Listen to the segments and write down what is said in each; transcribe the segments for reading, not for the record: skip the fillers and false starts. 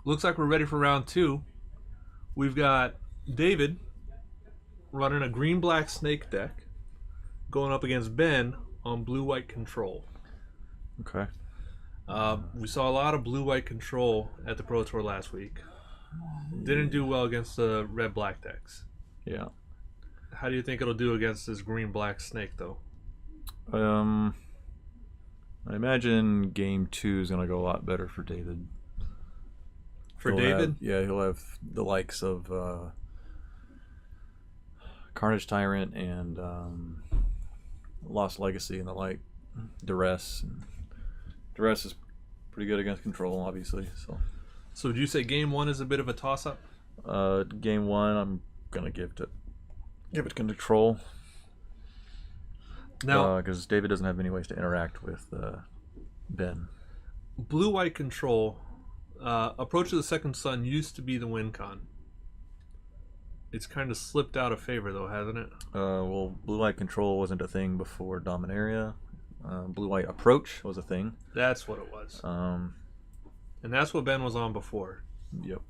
looks like we're ready for round two. We've got David running a green-black snake deck going up against Ben on blue-white control. Okay. We saw a lot of blue-white control at the Pro Tour last week. Didn't do well against the red-black decks. Yeah. How do you think it'll do against this green-black snake, though? I imagine game 2 is going to go a lot better for David. For David? He'll have the likes of Carnage Tyrant and Lost Legacy and the like. Duress. Duress is pretty good against control, obviously. So would you say game 1 is a bit of a toss-up? Game 1, I'm going to give it control. Now, because David doesn't have many ways to interact with Ben. blue-white control, Approach of the Second Sun used to be the win con. It's kind of slipped out of favor, though, hasn't it? Well, blue-white control wasn't a thing before Dominaria. Blue-white approach was a thing. That's what it was. And that's what Ben was on before. Yep.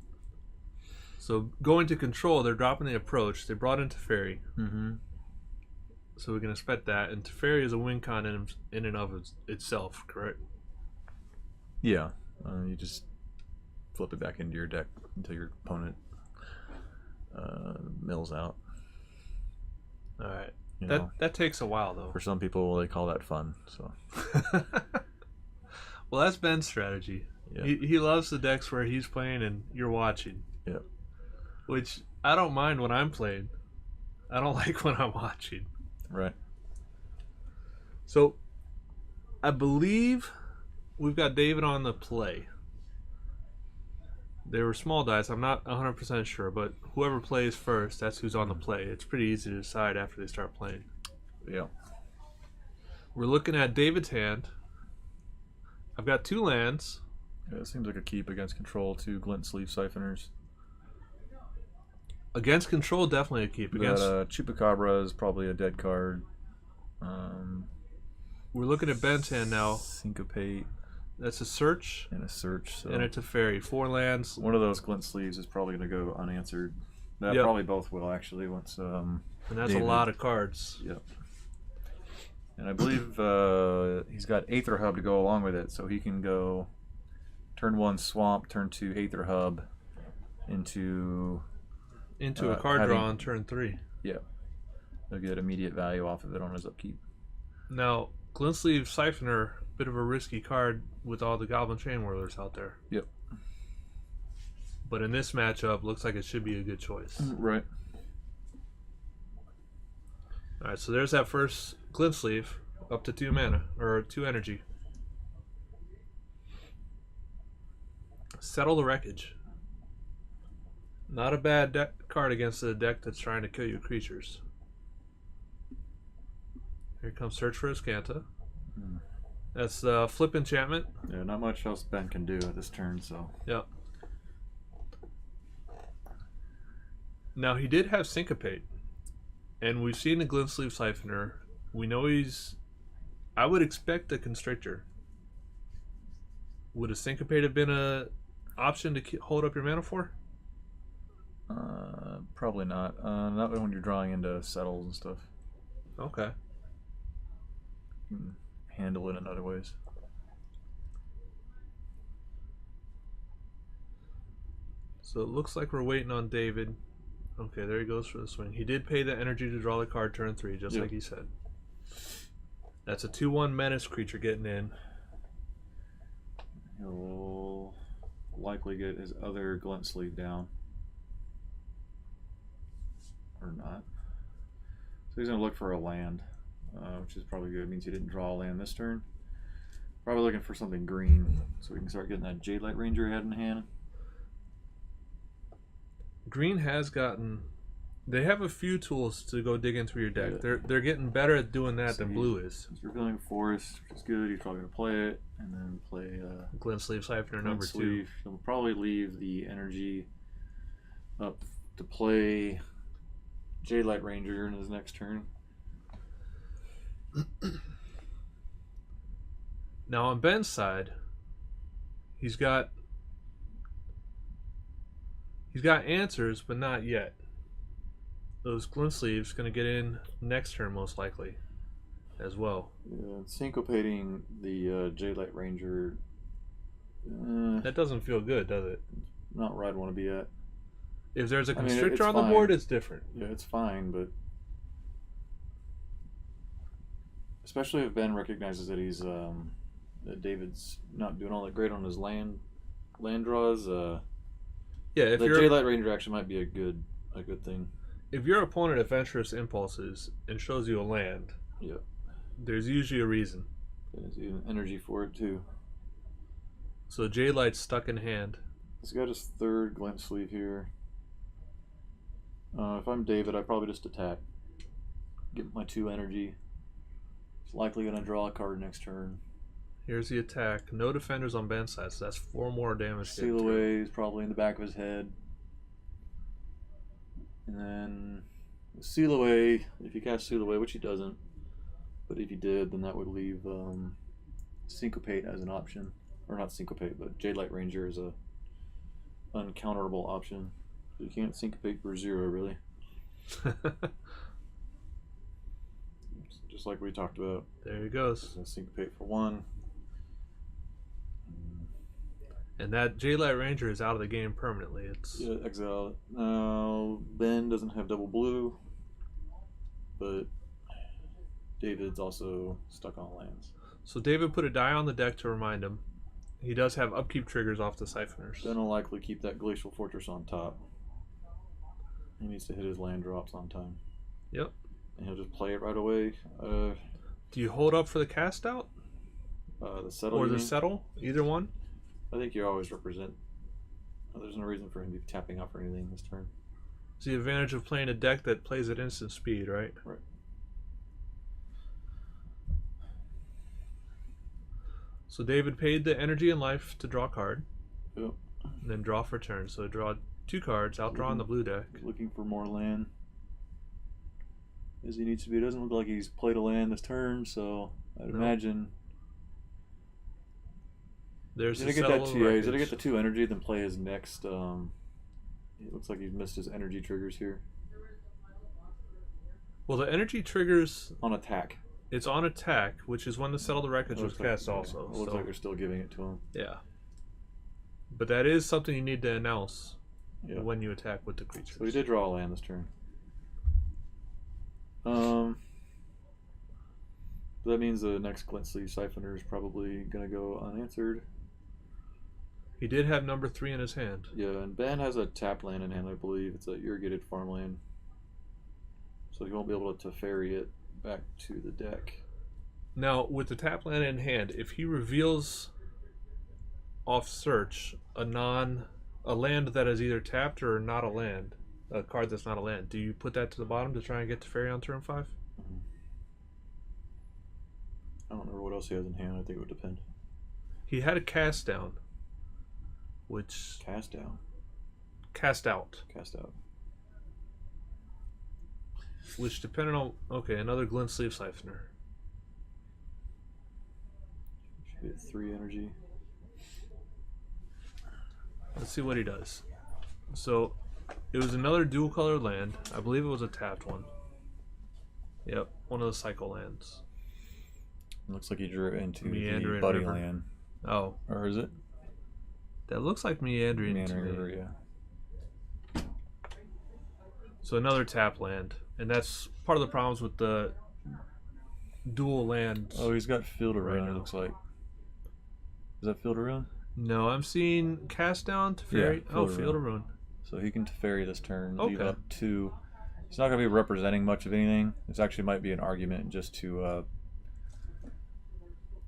So going to control, they're dropping the approach. They brought in Teferi. Mm-hmm. So we can expect that. And Teferi is a win con in and of itself, correct? Yeah. You just flip it back into your deck until your opponent mills out. All right. You That know, that takes a while, though. for some people, they call that fun. So Well, that's Ben's strategy. yeah. He loves the decks where he's playing and you're watching. Yep. Which I don't mind when I'm playing. I don't like when I'm watching. Right. So I believe we've got David on the play. They were small dice. I'm not 100% sure, but whoever plays first, that's who's on the play. It's pretty easy to decide after they start playing. Yeah. We're looking at David's hand. I've got 2 lands. Yeah, it seems like a keep against control. 2 glint sleeve siphoners. Against control, definitely a keep. Against Chupacabra is probably a dead card. We're looking at Ben's hand now. Syncopate That's a search and a search. So and a Teferi. 4 lands. one of those glint sleeves is probably going to go unanswered. That Yep. probably both will actually once. And that's David. a lot of cards. Yep. And I believe he's got Aether Hub to go along with it, so he can go turn 1 Swamp, turn 2 Aether Hub into Into a card having- draw on turn 3. yeah. He'll get immediate value off of it on his upkeep. Now, Glintsleeve Siphoner, bit of a risky card with all the Goblin Chain Whirlers out there. Yep. But in this matchup, looks like it should be a good choice. Right. Alright, so there's that first Glintsleeve, up to 2 mana, or 2 energy. Settle the Wreckage. Not a bad card against a deck that's trying to kill your creatures. Here comes Search for Ascanta. That's the flip enchantment. Yeah, not much else Ben can do at this turn, so. Yep. Now, he did have Syncopate. And we've seen the Glintsleeve Siphoner. We know he's... I would expect a Constrictor. Would a Syncopate have been a option to hold up your mana for? Probably not. Not when you're drawing into settles and stuff. Okay. You can handle it in other ways. So it looks like we're waiting on David. Okay, there he goes for the swing. He did pay the energy to draw the card turn 3, just like he said. That's a 2/1 menace creature getting in. He'll likely get his other glint sleeve down. Or not. So he's going to look for a land, which is probably good. It means he didn't draw a land this turn. Probably looking for something green, so we can start getting that Jade Light Ranger he had in hand. Green has gotten... They have a few tools to go dig into your deck. Yeah. They're getting better at doing that than blue is. He's revealing Forest, which is good. He's probably going to play it, and then play Glintsleeve Siphoner number 2. sleeve. He'll probably leave the energy up to play Jade Light Ranger in his next turn. Now on Ben's side, he's got He's got answers, but not yet. Those glint sleeves going to get in next turn most likely, as well. Yeah, syncopating the J-Light Ranger. That doesn't feel good, does it? Not where I'd want to be at. If there's a I mean, constrictor it's on the fine. board, it's different. Yeah, it's fine, but especially if Ben recognizes that he's that David's not doing all that great on his land draws. Yeah, if the your J-Light Ranger actually might be a good thing. if your opponent adventurous impulses and shows you a land, Yeah, there's usually a reason. there's even energy for it too. So J-Light's stuck in hand. He's got his third glint sleeve here. If I'm David, I'd probably just attack. Get my 2 energy. He's likely going to draw a card next turn. Here's the attack. No defenders on Ben's side, so that's 4 more damage. Seal away is probably in the back of his head. And then seal away, if he casts seal away, which he doesn't, but if he did, then that would leave syncopate as an option. Or not syncopate, but J-Light Ranger is a uncounterable option. So you can't syncopate for 0, really. Just like we talked about. There he goes. Syncopate for 1. And that J-Light Ranger is out of the game permanently. It's exile. Now Ben doesn't have double blue, but David's also stuck on lands. So David put a die on the deck to remind him. He does have upkeep triggers off the Siphoners. Ben will likely keep that Glacial Fortress on top. He needs to hit his land drops on time. Yep. And he'll just play it right away. Do you hold up for the cast out? The settle. Or the settle? Either one? I think you always represent. There's no reason for him to be tapping out for anything this turn. It's the advantage of playing a deck that plays at instant speed, right? Right. So David paid the energy and life to draw a card. Yep. And then draw for turn. So draw 2 cards, outdrawing the blue deck. Looking for more land. As he needs to be. It doesn't look like he's played a land this turn, so I'd imagine. There's he's gonna get that 2. Yeah, he's gonna get the 2 energy, then play his next. It looks like he's missed his energy triggers here. Well, the energy triggers on attack. It's on attack, which is when the Settle the Wreckage was cast also. It looks like they're still giving it to him. Yeah. But that is something you need to announce when you attack with the creatures. So he did draw a land this turn. That means the next Glint Sleeve Siphoner is probably going to go unanswered. He did have number 3 in his hand. Yeah, and Ben has a tapped land in hand, I believe. It's an irrigated farmland. So he won't be able to ferry it back to the deck. Now, with the tap land in hand, if he reveals off search a land that is either tapped or not a land, a card that's not a land, do you put that to the bottom to try and get to ferry on turn 5? Mm-hmm. I don't remember what else he has in hand. I think it would depend. He had a cast down, which cast down, cast out, which depended on another glint sleeve siphoner. Should get 3 energy. Let's see what he does. So it was another dual color land. I believe it was a tapped one. Yep, one of the cycle lands. Looks like he drew into Meandering the buddy River. land. Oh. Or is it? That looks like Meandering River, yeah. So another tap land. And that's part of the problems with the dual lands. Oh, he's got Field of Ruin, now. it looks like. Is that Field of Ruin? No, I'm seeing cast down to ferry. Yeah, Field of Ruin. So he can ferry this turn, Okay. leave up 2. He's not going to be representing much of anything. This actually might be an argument just to...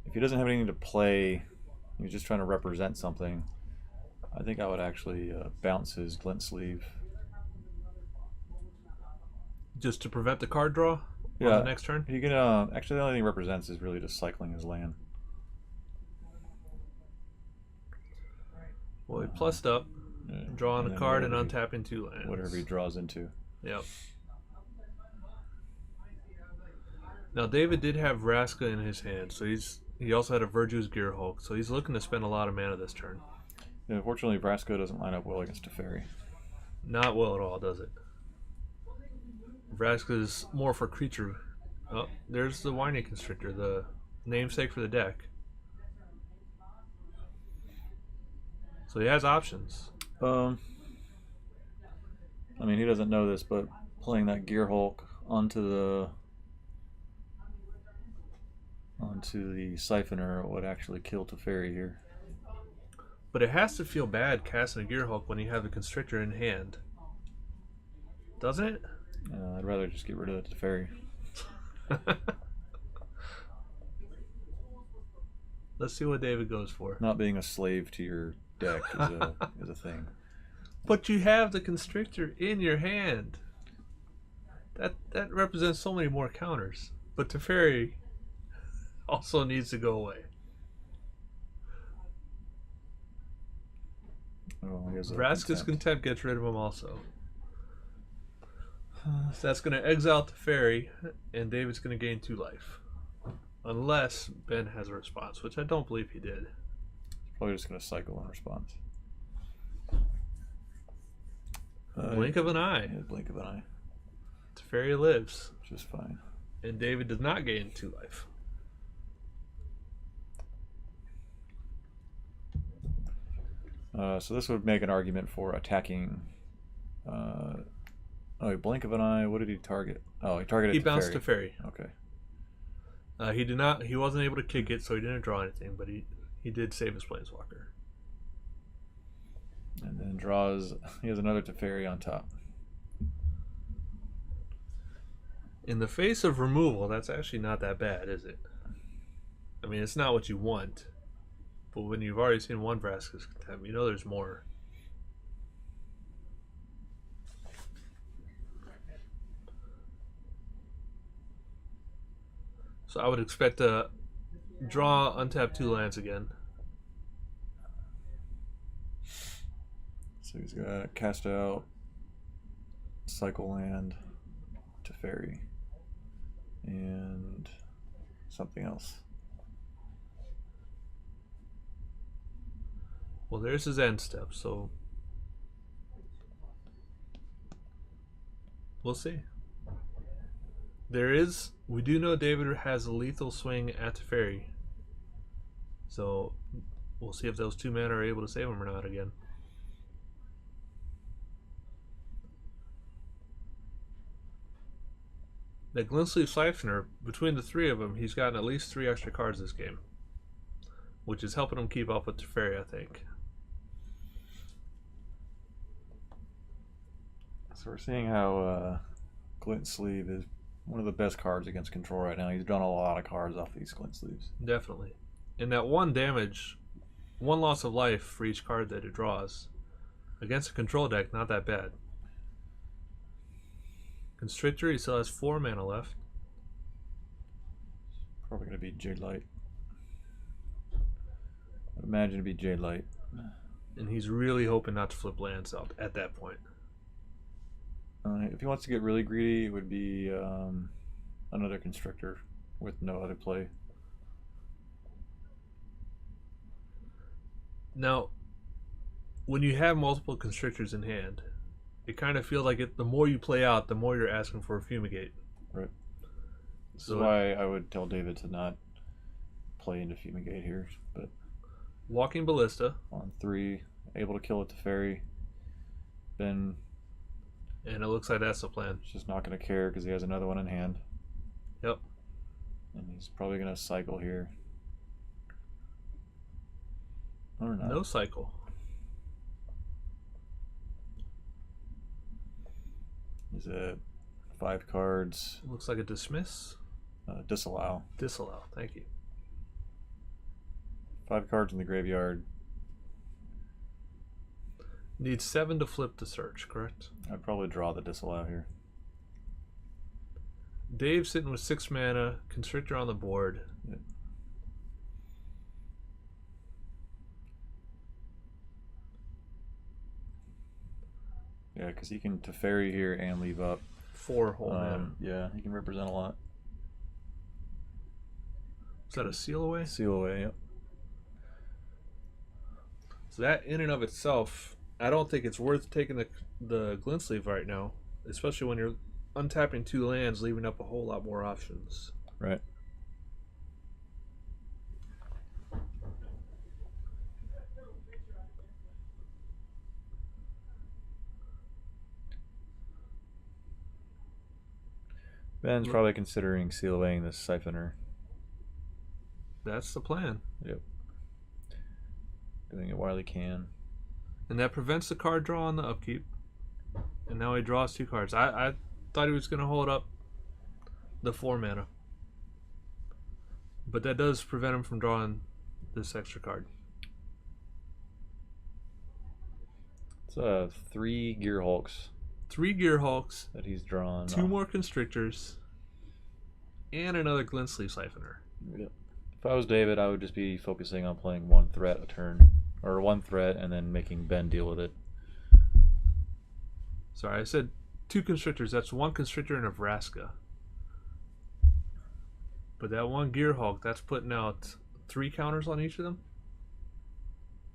if he doesn't have anything to play, he's just trying to represent something, I think I would actually bounce his Glint Sleeve. Just to prevent the card draw on the next turn? He can, actually the only thing he represents is really just cycling his land. Well, he plussed up, drawing a card and untapping 2 lands. Whatever he draws into. Yep. Now David did have Vraska in his hand, so he also had a Virtue's Gear Hulk, so he's looking to spend a lot of mana this turn. Yeah, unfortunately, Vraska doesn't line up well against Teferi. Not well at all, does it? Vraska is more for creature. Oh, there's the whiny constrictor, the namesake for the deck. So he has options. I mean, he doesn't know this, but playing that Gear Hulk onto the Siphoner would actually kill Teferi here. But it has to feel bad casting a Gearhulk when you have a constrictor in hand. Doesn't it? I'd rather just get rid of the Teferi. Let's see what David goes for. Not being a slave to your deck is a thing. But you have the constrictor in your hand. That represents so many more counters. But Teferi also needs to go away. Oh, Vraska's contempt gets rid of him also. So that's going to exile Teferi, and David's going to gain 2 life. Unless Ben has a response, which I don't believe he did. Probably just going to cycle in response. Blink of an eye. Yeah, blink of an eye. Teferi lives. Which is fine. And David does not gain 2 life. So this would make an argument for attacking. Blink of an eye. What did he target? Oh, he targeted. He bounced Teferi. Okay. He did not. He wasn't able to kick it, so he didn't draw anything. But he did save his planeswalker. And then draws. He has another Teferi on top. In the face of removal, that's actually not that bad, is it? I mean, it's not what you want. But when you've already seen one Vraska's Contempt, you know there's more. So I would expect to draw, untap 2 lands again. So he's got to cast out, cycle land, Teferi, and something else. Well, there's his end step, so we'll see. We do know David has a lethal swing at Teferi, so we'll see if those 2 men are able to save him or not again. That Glintsleeve Siphoner, between the 3 of them, he's gotten at least 3 extra cards this game, which is helping him keep up with Teferi, I think. So we're seeing how Glint Sleeve is one of the best cards against control right now. He's drawn a lot of cards off these Glint Sleeves. Definitely. And that 1 damage, 1 loss of life for each card that it draws. Against a control deck, not that bad. Constrictor, he still has 4 mana left. Probably going to be Jade Light. I'd imagine it'd be Jade Light. And he's really hoping not to flip lands out at that point. If he wants to get really greedy, it would be another Constrictor with no other play. Now, when you have multiple Constrictors in hand, it kind of feels like the more you play out, the more you're asking for a Fumigate. Right. This is why I would tell David to not play into Fumigate here. But Walking Ballista. On 3, able to kill a Teferi. Ben... And it looks like that's the plan. He's just not going to care because he has another one in hand. Yep. And he's probably going to cycle here. Or not. No cycle. He's at 5 cards. Looks like a dismiss. Disallow. Disallow, thank you. 5 cards in the graveyard. Needs 7 to flip the search, correct? I'd probably draw the disallow here. Dave's sitting with 6 mana, Constrictor on the board. Yep. Yeah, because he can Teferi here and leave up 4 whole mana. Yeah, he can represent a lot. Is that a seal away? Seal away, yep. So that in and of itself I don't think it's worth taking the glint sleeve right now, especially when you're untapping 2 lands, leaving up a whole lot more options. Right. Ben's probably considering seal awaying the siphoner. That's the plan. Yep. Doing it while he can. And that prevents the card draw on the upkeep. And now he draws 2 cards. I thought he was going to hold up the 4 mana. But that does prevent him from drawing this extra card. It's 3 Gear Hulks 3 Gear Hulks, that he's drawn. 2 more Constrictors, and another Glint Sleeve Siphoner. Yep. If I was David, I would just be focusing on playing 1 threat a turn. Or 1 threat and then making Ben deal with it. Sorry, I said 2 Constrictors. That's 1 Constrictor and a Vraska. But that 1 Gear Hulk, that's putting out 3 counters on each of them?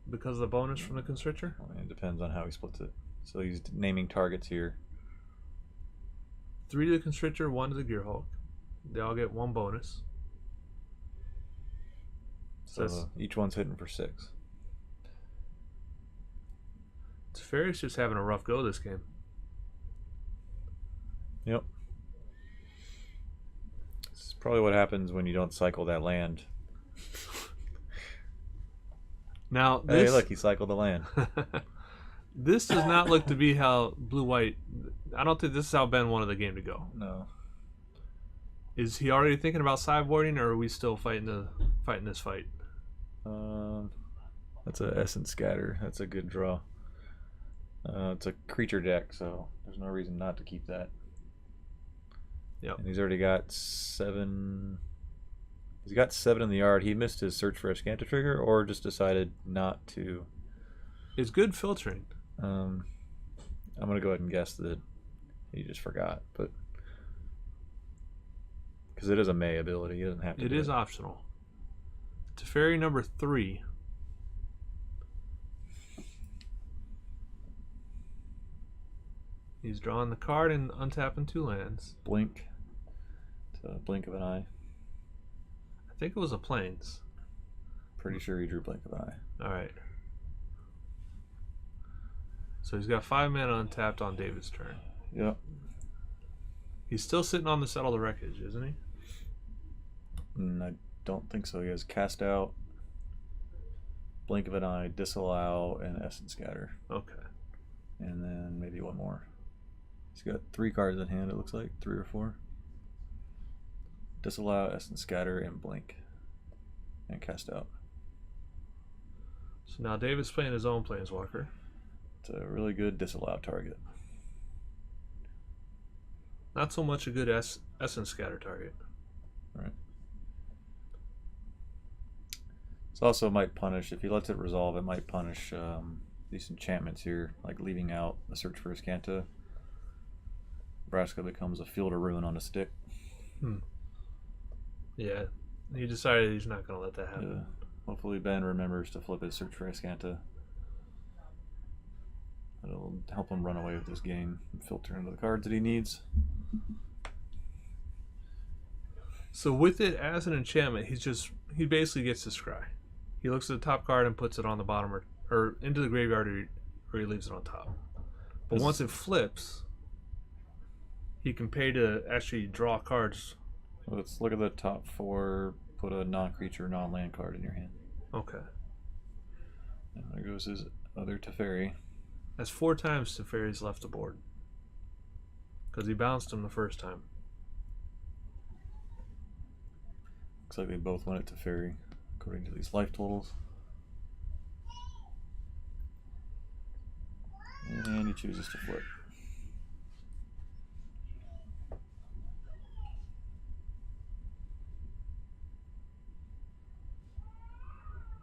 Because of the bonus from the Constrictor? Well, it depends on how he splits it. So he's naming targets here. 3 to the Constrictor, 1 to the Gear Hulk. They all get 1 bonus. So each one's hitting for 6. Teferi's just having a rough go this game. Yep. This is probably what happens when you don't cycle that land. Now, hey, look, he cycled the land. This does not look to be how blue-white... I don't think this is how Ben wanted the game to go. No. Is he already thinking about sideboarding, or are we still fighting this fight? That's a Essence Scatter. That's a good draw. It's a creature deck, so there's no reason not to keep that. Yep. And he's already got 7. He's got 7 in the yard. He missed his search for a Scanta trigger, or just decided not to. It's good filtering. I'm gonna go ahead and guess that he just forgot, but because it is a May ability, he doesn't have to. It is optional. Teferi number 3. He's drawing the card and untapping 2 lands. Blink. It's a blink of an eye. I think it was a Plains. Pretty sure he drew blink of an eye. Alright. So he's got 5 mana untapped on David's turn. Yep. He's still sitting on the Settle the Wreckage, isn't he? I don't think so. He has Cast Out, Blink of an Eye, Disallow, and Essence Scatter. Okay. And then maybe one more. He's got 3 cards in hand, it looks like. 3 or 4. Disallow, Essence Scatter, and Blink. And Cast Out. So now David's playing his own Planeswalker. It's a really good Disallow target. Not so much a good Essence Scatter target. Right. It also might punish, if he lets it resolve, it might punish these enchantments here, like leaving out the Search for a Scanta. Vraska becomes a Field of Ruin on a stick. Yeah, he decided he's not going to let that happen. Yeah. Hopefully Ben remembers to flip his Search for a Scanta. It'll help him run away with this game and filter into the cards that he needs. So with it as an enchantment, he basically gets to scry. He looks at the top card and puts it on the bottom or into the graveyard, or he leaves it on top. But once it flips, he can pay to actually draw cards. Let's look at the top 4. Put a non-creature, non-land card in your hand. Okay. And there goes his other Teferi. That's 4 times Teferi's left the board. Because he bounced him the first time. Looks like they both went at Teferi, according to these life totals. And he chooses to flip.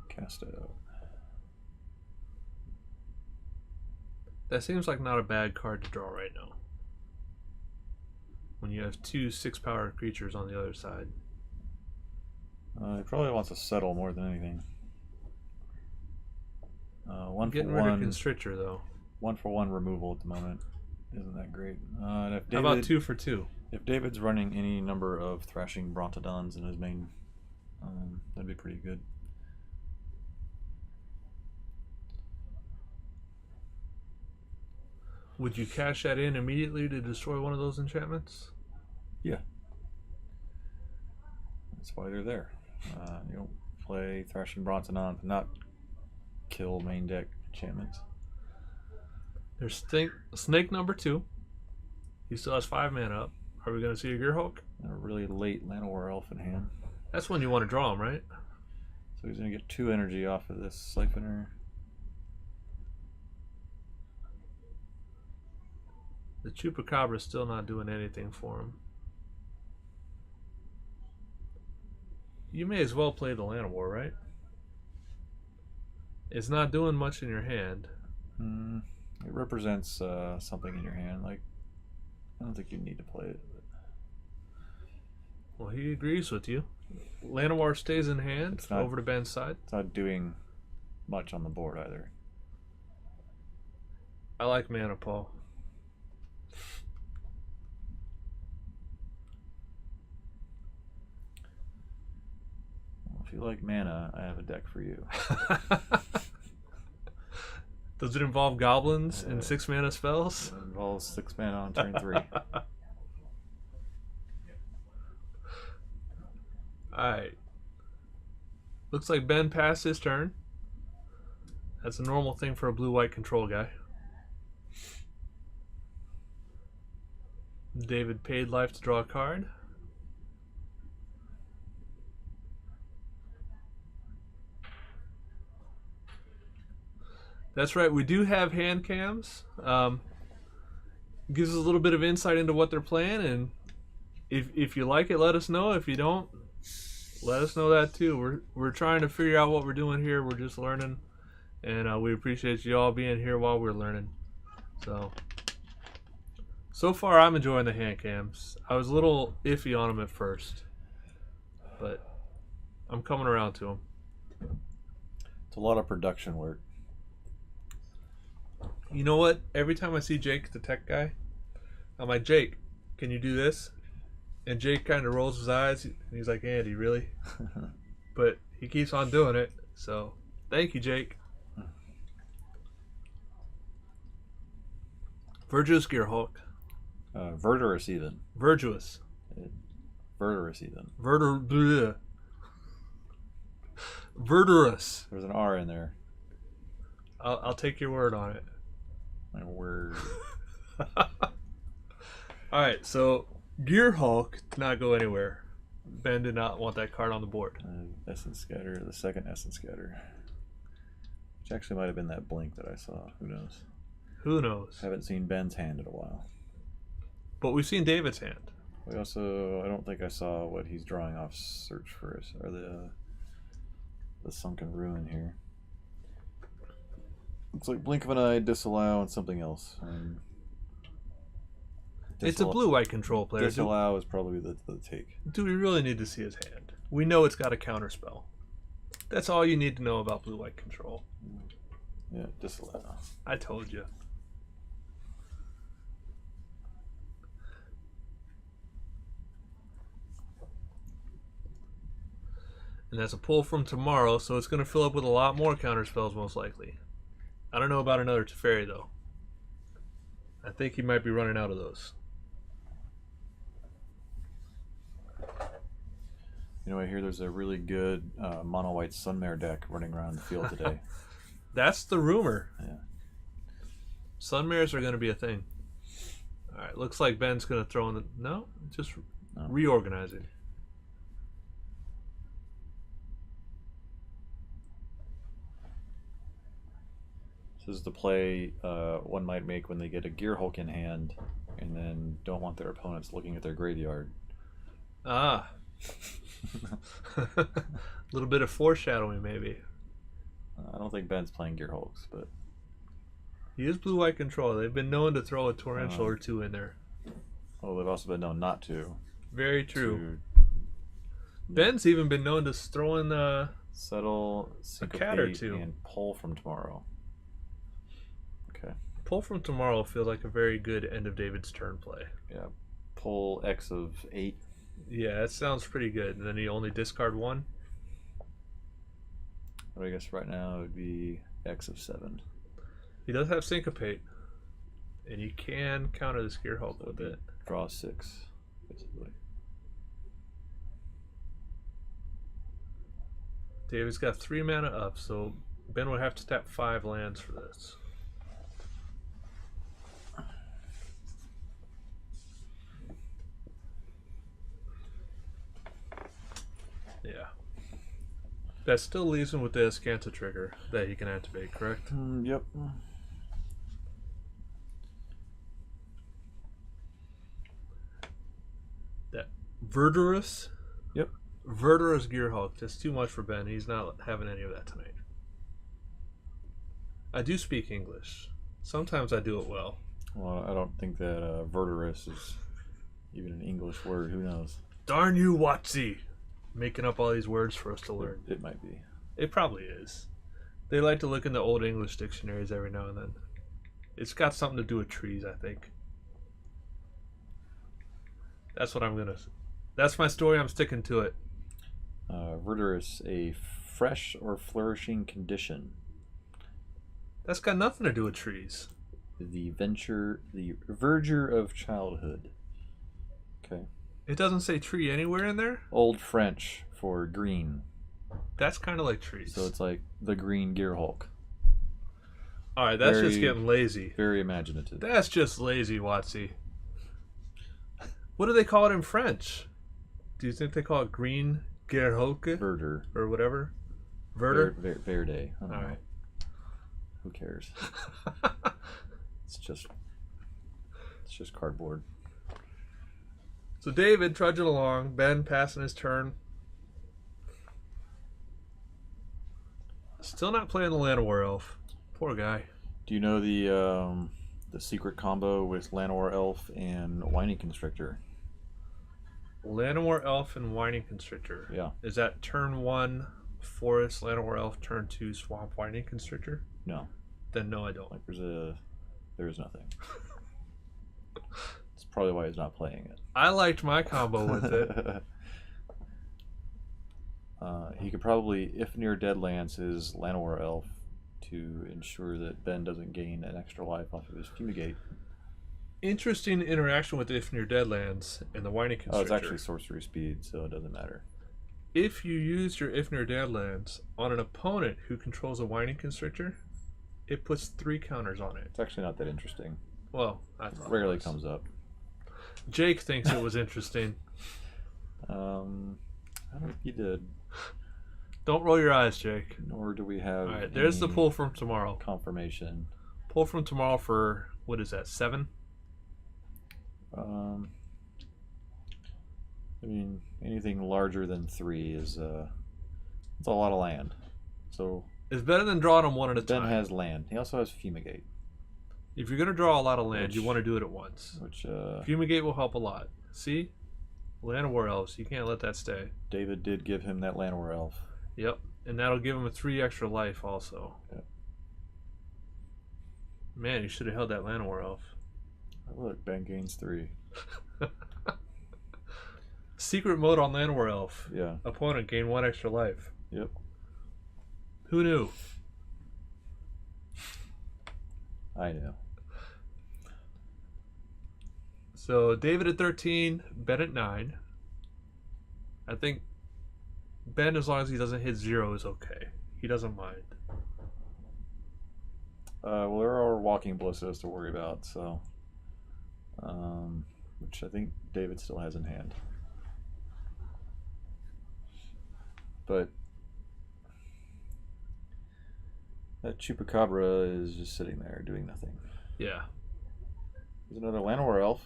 Cast out. That seems like not a bad card to draw right now. When you have 2 6-power creatures on the other side. He probably wants to settle more than anything. One Getting for rid of one. Constrictor, though. 1-for-1 removal at the moment. Isn't that great? And if How about 2 for 2? If David's running any number of Thrashing Brontodons in his main, that'd be pretty good. Would you cash that in immediately to destroy one of those enchantments? Yeah. That's why they're there. You don't play Thrashing Brontodon to not kill main deck enchantments. There's Snake number 2. He still has 5 mana up. Are we going to see a Gearhulk? And a really late Llanowar Elf in hand. That's when you want to draw him, right? So he's going to get 2 energy off of this Siphoner. The Chupacabra's still not doing anything for him. You may as well play the Llanowar, right? It's not doing much in your hand. It represents something in your hand. Like, I don't think you need to play it. But... Well, he agrees with you. Llanowar stays in hand over to Ben's side. It's not doing much on the board either. I like mana, Paul. Well, if you like mana, I have a deck for you. Does it involve goblins and 6 mana spells? It involves 6 mana on turn 3. Alright. Looks like Ben passed his turn. That's a normal thing for a blue-white control guy. David paid life to draw a card. That's right, we do have hand cams. Gives us a little bit of insight into what they're playing, and if you like it, let us know. If you don't, let us know that too. We're trying to figure out what we're doing here. We're just learning, and we appreciate you all being here while we're learning. So far, I'm enjoying the hand cams. I was a little iffy on them at first, but I'm coming around to them. It's a lot of production work. You know what? Every time I see Jake, the tech guy, I'm like, Jake, can you do this? And Jake kind of rolls his eyes, and he's like, Andy, really? But he keeps on doing it, so thank you, Jake. Virtuous Gearhulk. Verdurous even. Virtuous. Verdurous even. Verdurous. There's an R in there. I'll take your word on it. My word. Alright, so Gearhulk did not go anywhere. Ben did not want that card on the board. Essence Scatter, the second Essence Scatter. Which actually might have been that blink that I saw. Who knows? Who knows? Haven't seen Ben's hand in a while. But we've seen David's hand. We also, I don't think I saw what he's drawing off Search First, or the Sunken Ruin here. Looks like Blink of an Eye, Disallow, and something else. It's a blue-white control player. Disallow is probably the take. Do we really need to see his hand? We know it's got a counterspell. That's all you need to know about blue-white control. Yeah, Disallow. I told you. And that's a pull from tomorrow, so it's going to fill up with a lot more counterspells most likely. I don't know about another Teferi though. I think he might be running out of those. You know, I hear there's a really good mono white Sunmare deck running around the field today. That's the rumor. Yeah. Sunmares are going to be a thing. All right, looks like Ben's going to throw in the reorganizing. This is the play one might make when they get a Gearhulk in hand and then don't want their opponents looking at their graveyard. Ah. A little bit of foreshadowing, maybe. I don't think Ben's playing Gearhulks, but... He is blue-white control. They've been known to throw a torrential or two in there. Oh, they've also been known not to. Very true. Ben's even been known to throw in Settle, a cat or two. and pull from tomorrow. Pull from Tomorrow feels like a very good end of David's turn play. Yeah. Pull X of 8. Yeah, that sounds pretty good. And then you only discard one. I guess right now it would be X of 7. He does have Syncopate. And you can counter the Gear Hulk with it. Draw 6, basically. David's got 3 mana up, so Ben would have to tap 5 lands for this. Yeah. That still leaves him with the Escanta trigger that he can activate, correct? Yep. That Verdurous? Yep. Verdurous Gearhulk. That's too much for Ben. He's not having any of that tonight. I do speak English. Sometimes I do it well. Well, I don't think that Verdurous is even an English word. Who knows? Darn you, Watsy! Making up all these words for us to learn. It might be. It probably is. They like to look in the old English dictionaries every now and then. It's got something to do with trees, I think. That's what I'm gonna. That's my story. I'm sticking to it. Verdurous, a fresh or flourishing condition. That's got nothing to do with trees. The verdure of childhood. Okay. It doesn't say tree anywhere in there. Old French for green. That's kind of like trees. So it's like the green Gearhulk. All right, that's just getting lazy. Very imaginative. That's just lazy, Watsy. What do they call it in French? Do you think they call it green Gearhulk? Verdure. Or whatever? Verder? Verde. I don't know. Right. Who cares? It's just cardboard. So David trudging along, Ben passing his turn. Still not playing the Llanowar Elf. Poor guy. Do you know the secret combo with Llanowar Elf and Whiny Constrictor? Llanowar Elf and Whining Constrictor. Yeah. Is that turn 1 Forest Llanowar Elf, turn 2 Swamp Whining Constrictor? No. Then no, I don't. Like there's nothing. That's probably why he's not playing it. I liked my combo with it. He could probably, if near Deadlands, his Llanowar Elf to ensure that Ben doesn't gain an extra life off of his Fumigate. Interesting interaction with If Near Deadlands and the Whining Constrictor. Oh, it's actually sorcery speed, so it doesn't matter. If you used your If Near Deadlands on an opponent who controls a Whining Constrictor, it puts 3 counters on it. It's actually not that interesting. Well, I thought Rarely it was. comes up. Jake thinks it was interesting. I don't think he did. Don't roll your eyes, Jake. Nor do we have. All right, there's the pull from tomorrow. Confirmation. Pull from tomorrow for, what is that, 7? I mean, anything larger than 3 is it's a lot of land. So It's better than drawing them one at a Ben time. has land. He also has Fumigate. If you're going to draw a lot of land, you want to do it at once. Which Fumigate will help a lot. See? Llanowar Elves. You can't let that stay. David did give him that Llanowar Elf. Yep. And that'll give him a 3 extra life also. Yep. Man, you should have held that Llanowar Elf. Look, Ben gains 3. Secret mode on Llanowar Elf. Yeah. Opponent gain 1 extra life. Yep. Who knew? I know. So David at 13, Ben at 9. I think Ben, as long as he doesn't hit 0, is okay. He doesn't mind. Well, there are Walking Ballistas to worry about, so which I think David still has in hand. But that Chupacabra is just sitting there doing nothing. Yeah. There's another Llanowar Elf.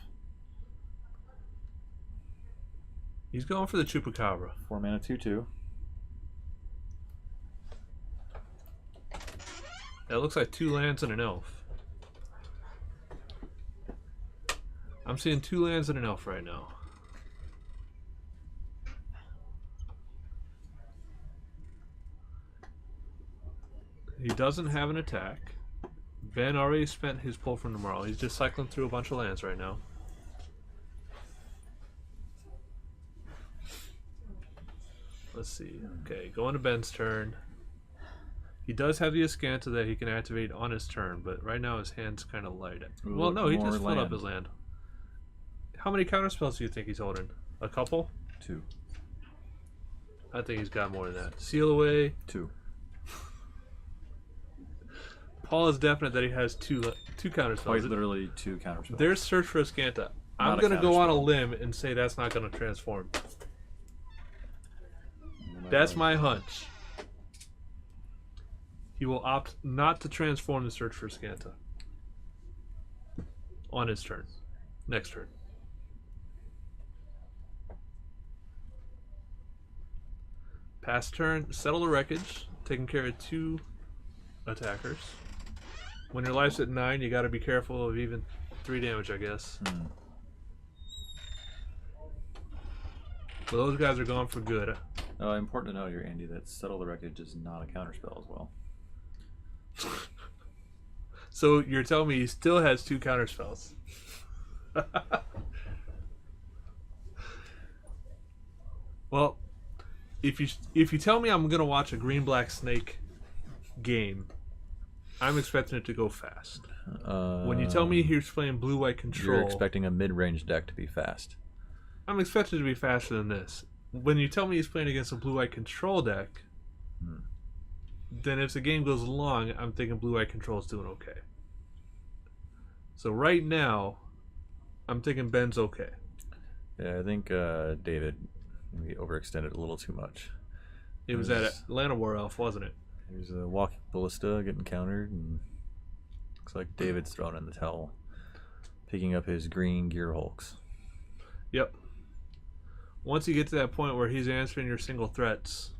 He's going for the Chupacabra. 4 mana 2/2. That looks like 2 lands and an elf. I'm seeing 2 lands and an elf right now. He doesn't have an attack. Ben already spent his pull from tomorrow. He's just cycling through a bunch of lands right now. Let's see. Okay, going to Ben's turn. He does have the Ascanta that he can activate on his turn, but right now his hand's kind of light. Ooh, well, no, he more just filled up land. his land. How many counterspells do you think he's holding? A couple? 2. I think he's got more than that. Seal away. 2. Paul is definite that he has two counterspells. Quite literally 2 counterspells. There's Search for Ascanta. I'm Not a going to go on a counterspell. limb and say that's not going to transform. That's my hunch. He will opt not to transform the Search for Ascanta on his turn. Next turn. Pass turn, settle the wreckage, taking care of 2 attackers. When your life's at 9, you got to be careful of even 3 damage, I guess. But those guys are gone for good. Important to note here, Andy, that Settle the Wreckage is not a counterspell as well. So you're telling me he still has 2 counterspells? Well, if you tell me I'm gonna watch a green black snake game, I'm expecting it to go fast. When you tell me he's playing blue white control, You're expecting a mid-range deck to be fast. I'm expecting it to be faster than this. When you tell me he's playing against a blue white control deck, then if the game goes long, I'm thinking blue white control is doing okay. So right now, I'm thinking Ben's okay. Yeah, I think David maybe overextended a little too much. It was at Atlanta War Elf, wasn't it? There's a walking ballista getting countered, and looks like David's thrown in the towel, picking up his green Gear Hulks. Yep. Once you get to that point where he's answering your single threats,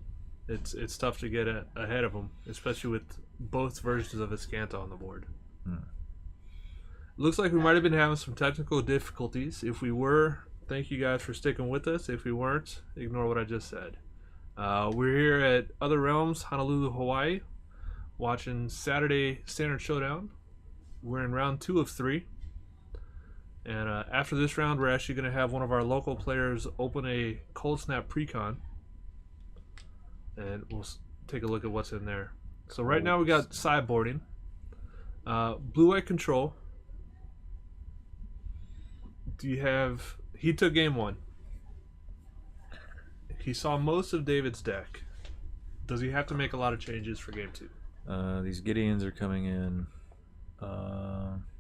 it's tough to get ahead of him, especially with both versions of Ascanta on the board. Looks like we might have been having some technical difficulties. If we were, thank you guys for sticking with us. If we weren't, ignore what I just said. We're here at Other Realms, Honolulu, Hawaii, watching Saturday Standard Showdown. We're in round 2 of 3. And after this round, we're actually going to have one of our local players open a Cold Snap Precon. And we'll take a look at what's in there. So right now we got sideboarding. Blue-White Control. Do you have... He took game 1. He saw most of David's deck. Does he have to make a lot of changes for game 2? These Gideons are coming in.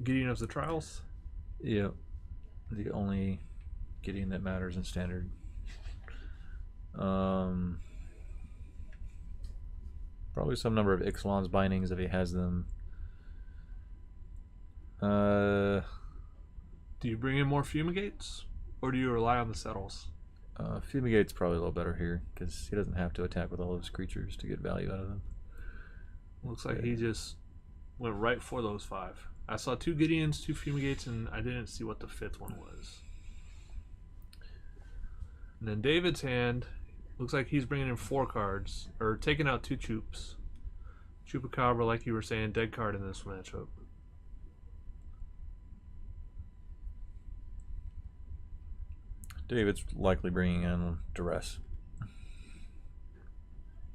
Gideon of the Trials? Yep. The only Gideon that matters in Standard. Probably some number of Ixalan's bindings if he has them. Do you bring in more Fumigates? Or do you rely on the settles? Fumigate's probably a little better here because he doesn't have to attack with all those creatures to get value out of them. Looks like he just went right for those 5. I saw 2 Gideons, 2 Fumigates, and I didn't see what the 5th one was. And then David's hand looks like he's bringing in 4 cards, or taking out 2 Choops. Chupacabra, like you were saying, dead card in this matchup. David's likely bringing in Duress.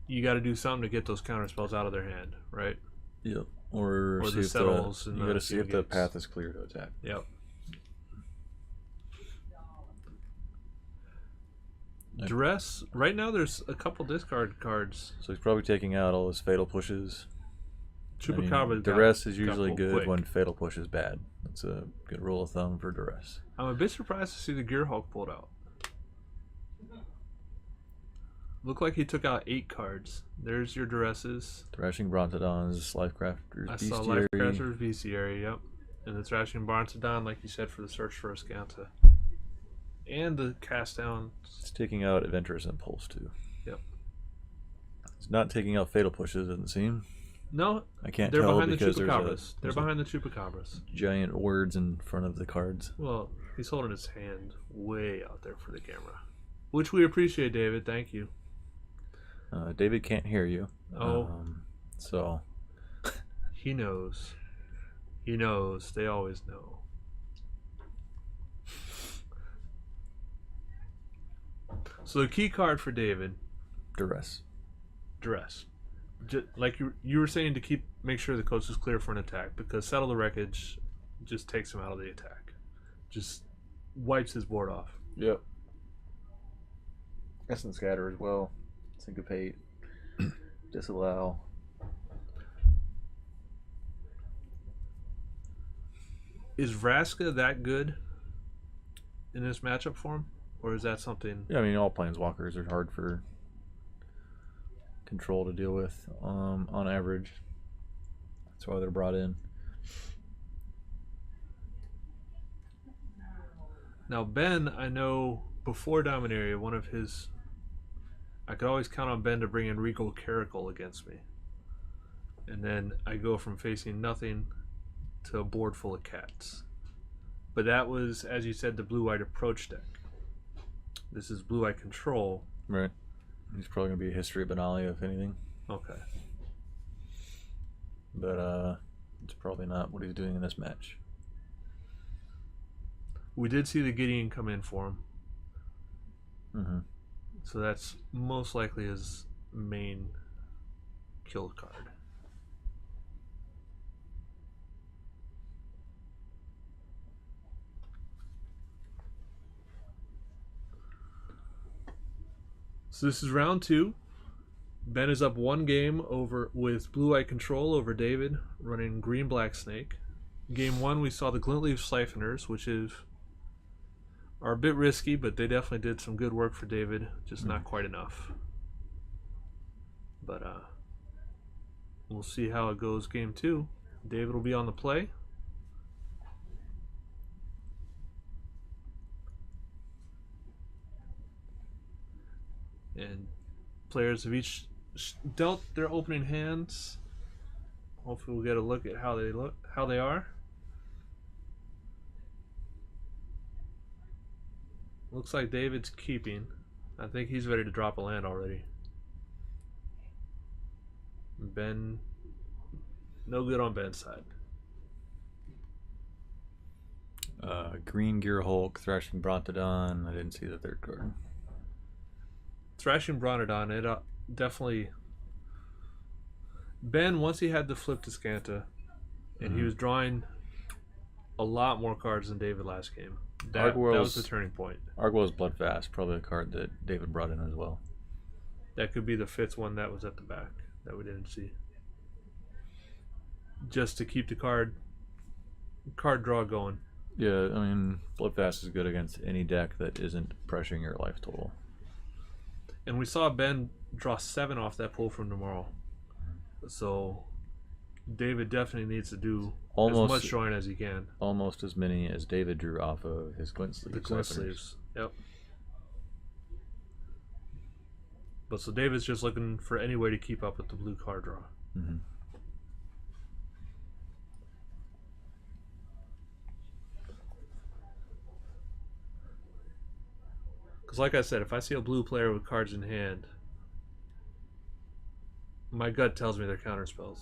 You got to do something to get those counter spells out of their hand, right? Yep. Or the see if settles you and got the to see if the Fumigates. path is clear to attack. Yep. Duress, right now there's a couple discard cards. So he's probably taking out all his fatal pushes. Chupacabra. Duress is usually good quick. when fatal push is bad. That's a good rule of thumb for Duress. I'm a bit surprised to see the Gear Hulk pulled out. Looked like he took out 8 cards. There's your Duresses. Thrashing Brontodons, Lifecrafter's I saw Bestiary. Lifecrafter's Bestiary, yep. And the Thrashing Barntodon, like you said, for the Search for Ascanta. And the Cast Down. It's taking out Adventurous Impulse too. Yep. It's not taking out fatal pushes, doesn't seem. No, I can't they're tell behind the because Chupacabras. They're there's behind the Chupacabras. giant words in front of the cards. Well, he's holding his hand way out there for the camera. Which we appreciate, David. Thank you. David can't hear you. Oh. So He knows. He knows. They always know. So the key card for David, Duress. Duress. Like you were saying, to make sure the coast is clear for an attack, because Settle the Wreckage just takes him out of the attack. Just wipes his board off. Yep. Essence Scatter as well. Syncopate. Disallow. Is Vraska that good in this matchup for him? Or is that something... Yeah, I mean, all Planeswalkers are hard for control to deal with on average. That's why they're brought in. Now, Ben, I know before Dominaria, one of his... I could always count on Ben to bring in Regal Caracal against me. And then I go from facing nothing to a board full of cats. But that was, as you said, the blue-white approach deck. This is blue-white control. Right. He's probably going to be a History of Benalia, if anything. Okay. But it's probably not what he's doing in this match. We did see the Gideon come in for him. Mm-hmm. So that's most likely his main kill card. So this is round 2. Ben is up 1 game over with blue-white control over David, running green-black snake. Game 1, we saw the Glintleaf Siphoners, which are a bit risky, but they definitely did some good work for David, just not quite enough. But we'll see how it goes game 2. David will be on the play. And players have each dealt their opening hands. Hopefully we'll get a look at how they are. Looks like David's keeping. I think he's ready to drop a land already. Ben, no good on Ben's side. Green Gear Hulk, Thrashing Brontodon. I didn't see the third card. Thrashing Bronodon, it definitely... Ben, once he had the flip to Scanta, and he was drawing a lot more cards than David last game. That was the turning point. Argwell's Bloodfast, probably a card that David brought in as well. That could be the 5th one that was at the back that we didn't see. Just to keep the card draw going. Yeah, I mean, Bloodfast is good against any deck that isn't pressuring your life total. And we saw Ben draw 7 off that pull from tomorrow. So David definitely needs to do as much drawing as he can. Almost as many as David drew off of his glint sleeves. The glint sleeves. Yep. But so David's just looking for any way to keep up with the blue card draw. Mm-hmm. Because like I said, if I see a blue player with cards in hand, my gut tells me they're counterspells.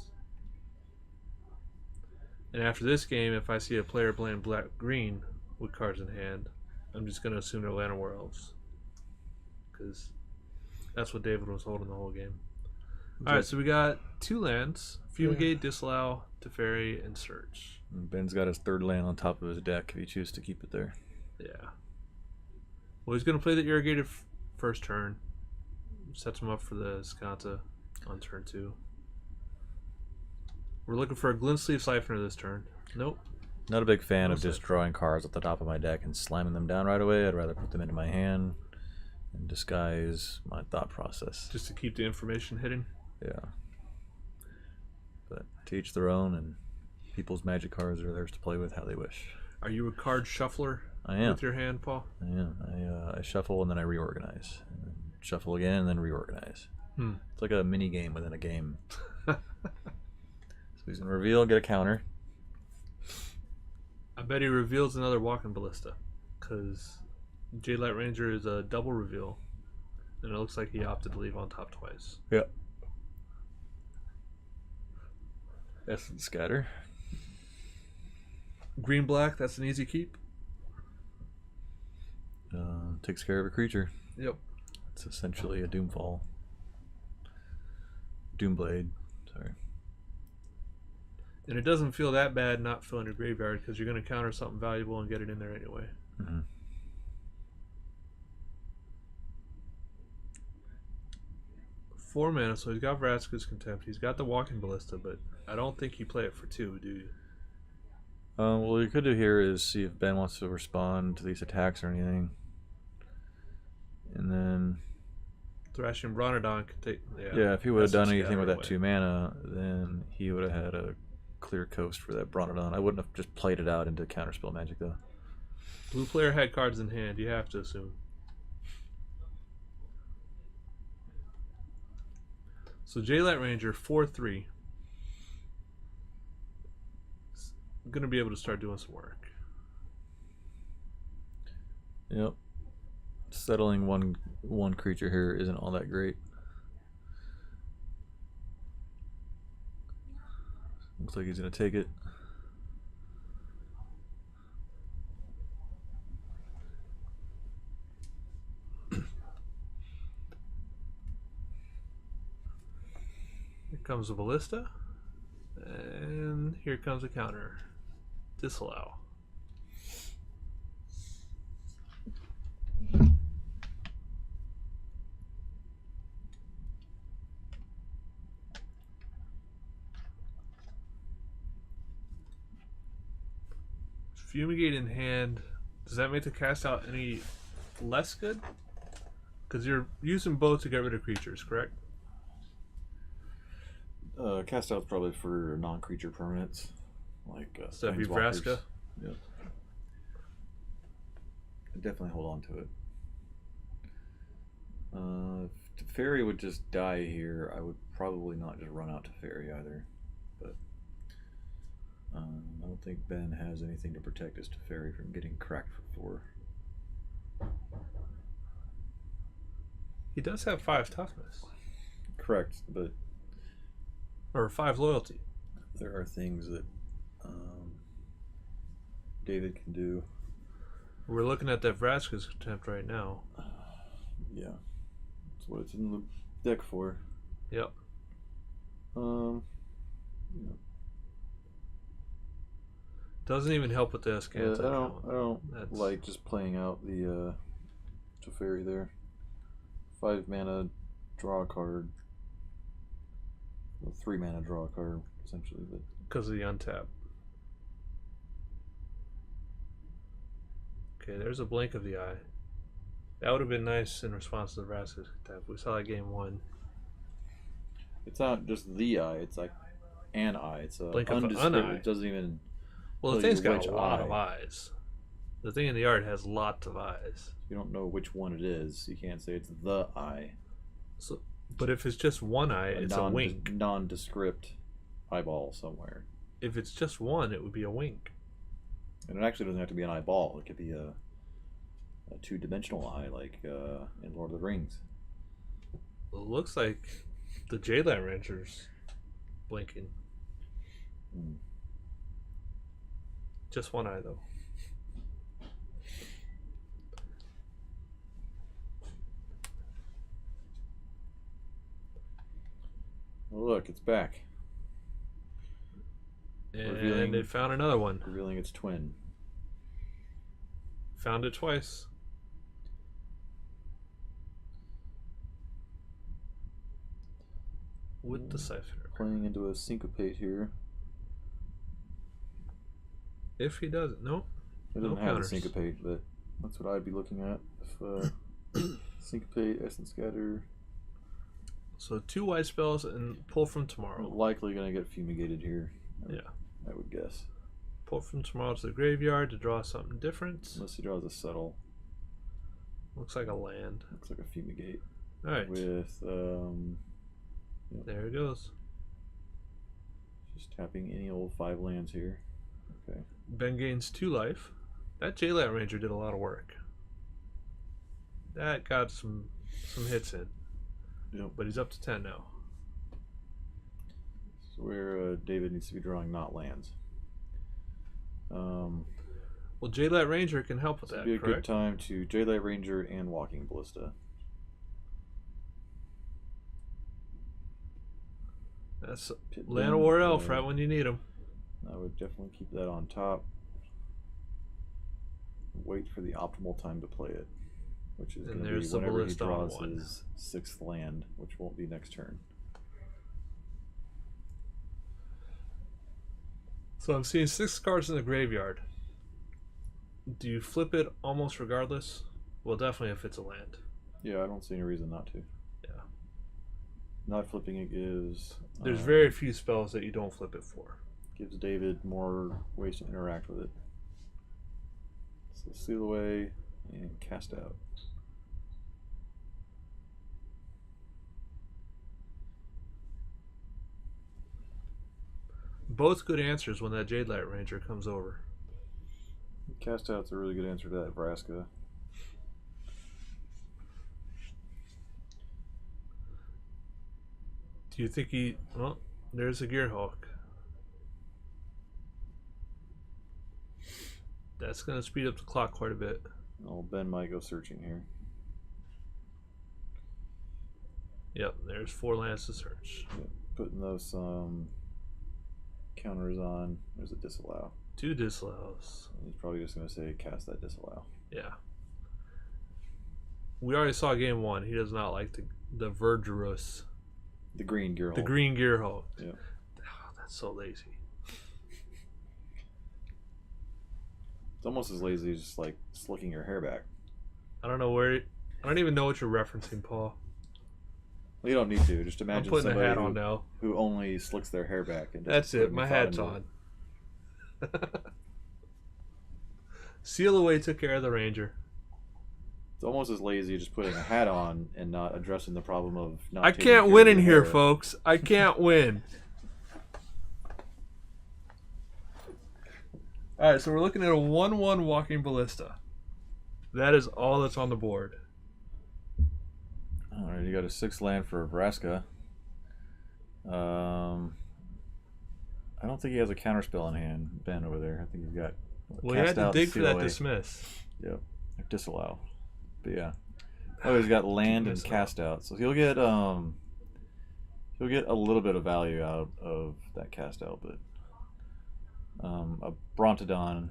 And after this game, if I see a player playing black-green with cards in hand, I'm just going to assume they're Llanowar Elves. Because that's what David was holding the whole game. Alright, so we got 2 lands. Fumigate, Disallow, Teferi, and Search. And Ben's got his 3rd land on top of his deck if he chooses to keep it there. Yeah. Well, he's going to play the Irrigated first turn. Sets him up for the Scanta on turn 2. We're looking for a Glint Sleeve Siphoner this turn. Nope. Not a big fan of just drawing cards at the top of my deck and slamming them down right away. I'd rather put them into my hand and disguise my thought process. Just to keep the information hidden? Yeah. But to each their own, and people's magic cards are theirs to play with how they wish. Are you a card shuffler? I am. With your hand, Paul? I am. I shuffle and then I reorganize. And then shuffle again and then reorganize. It's like a mini game within a game. So he's going to reveal, get a counter. I bet he reveals another Walking Ballista, because Jadelight Ranger is a double reveal, and it looks like he opted to leave on top twice. Yeah. Essence Scatter. Green black, that's an easy keep. Takes care of a creature. Yep. It's essentially a Doomfall. Doomblade. Sorry. And it doesn't feel that bad not filling your graveyard because you're going to counter something valuable and get it in there anyway. Mm-hmm. 4 mana, so he's got Vraska's Contempt. He's got the Walking Ballista, but I don't think you play it for 2, do you? What you could do here is see if Ben wants to respond to these attacks or anything. And then... Thrashing Bronodon could take... Yeah, if he would have done anything with that away. 2 mana, then he would have had a clear coast for that Bronodon. I wouldn't have just played it out into counterspell magic, though. Blue player had cards in hand, you have to assume. So Jaylight Ranger, 4/3. Going to be able to start doing some work. Yep. Settling one creature here isn't all that great. Looks like he's going to take it. Here comes a Ballista. And here comes a counter. Disallow. Fumigate in hand. Does that make the cast out any less good? Because you're using both to get rid of creatures, correct? Cast out's probably for non-creature permanents, like So that'd be planeswalkers. Vraska. Yep. I'd definitely hold on to it. If Teferi would just die here, I would probably not just run out Teferi either. But I don't think Ben has anything to protect his Teferi from getting cracked for 4. He does have 5 toughness. Correct, but Or 5 loyalty. there are things that David can do. We're looking at that Vraska's Contempt right now. Yeah, that's what it's in the deck for. Yep. Yeah. Doesn't even help with the Escanta. I don't like just playing out the Teferi there. 5 mana, draw a card. 3 mana, draw a card, essentially. But because of the untap. Okay, there's a blink of the eye. That would have been nice in response to the Vraska's Contempt. We saw that game 1. it's not just the eye; it's like an eye. It's a Blink of an undescript. eye. It doesn't even. Well, the tell you thing's got which a lot eye. of eyes. The thing in the art has lots of eyes. You don't know which one it is. You can't say it's the eye. So, but if it's just one eye, it's a wink. Nondescript eyeball somewhere. If it's just one, it would be a wink. And it actually doesn't have to be an eyeball. It could be a 2-dimensional eye, like in Lord of the Rings. It looks like the Jaylight Rancher's blinking. Mm. Just one eye, though. Well, look, it's back. And they found another one. Revealing its twin. Found it twice. With the Siphoner. Playing into a syncopate here. If he doesn't. No. It No doesn't have a counters. syncopate, but that's what I'd be looking at. If syncopate, essence scatter. So 2 white spells and pull from tomorrow. Likely going to get fumigated here. Yeah. I would guess. Pull from tomorrow to the graveyard to draw something different. Unless he draws a settle. Looks like a land. Looks like a fumigate. Alright. With, There it goes. just tapping any old 5 lands here. Okay. Ben gains 2 life. That Jaylight Ranger did a lot of work. That got some hits in. Yep. But he's up to 10 now. So where David needs to be drawing not lands. Well, Jadelight Ranger can help with This that, would be a good correct? time to Jadelight Ranger and Walking Ballista. That's Pit Land Bend, War Elf right when you need him. I would definitely keep that on top. Wait for the optimal time to play it, which is going to be there's the whenever he Ballista on draws one. his 6th land, which won't be next turn. So I'm seeing 6 cards in the graveyard. Do you flip it almost regardless? Well, definitely if it's a land. Yeah, I don't see any reason not to. Yeah. Not flipping it gives... There's very few spells that you don't flip it for. Gives David more ways to interact with it. So seal away and cast out. Both good answers when that Jadelight Ranger comes over. Cast out's a really good answer to that Vraska. Do you think he... Well, there's a Gearhulk. That's going to speed up the clock quite a bit. Oh, Ben might go searching here. Yep, there's 4 lands to search. Yep. Putting those counters on. There's a disallow. 2 disallows. He's probably just going to say cast that disallow. Yeah. We already saw game 1. He does not like the Verdurous. The green Gearhulk. The green Gearhulk. Yeah. Oh, that's so lazy. It's almost as lazy as just like slicking your hair back. I don't know where... I don't even know what you're referencing, Paul. Well, you don't need to. Just I'm imagine putting a somebody hat on now. who only slicks their hair back. And That's it. My hat's on. Seal Away took care of the Ranger. It's almost as lazy just putting a hat on and not addressing the problem of not. I taking can't care win of in your here, hair. folks. I can't win. Alright, so we're looking at a 1-1 Walking Ballista. That is all that's on the board. Alright, you got a 6 land for Vraska. I don't think he has a counterspell in hand, Ben, over there. I think he's got... Well, you had to out, dig for seal that away. dismiss. Yep. Disallow. But yeah. Oh, he's got land and cast out. So he'll get a little bit of value out of that cast out, but a Brontodon,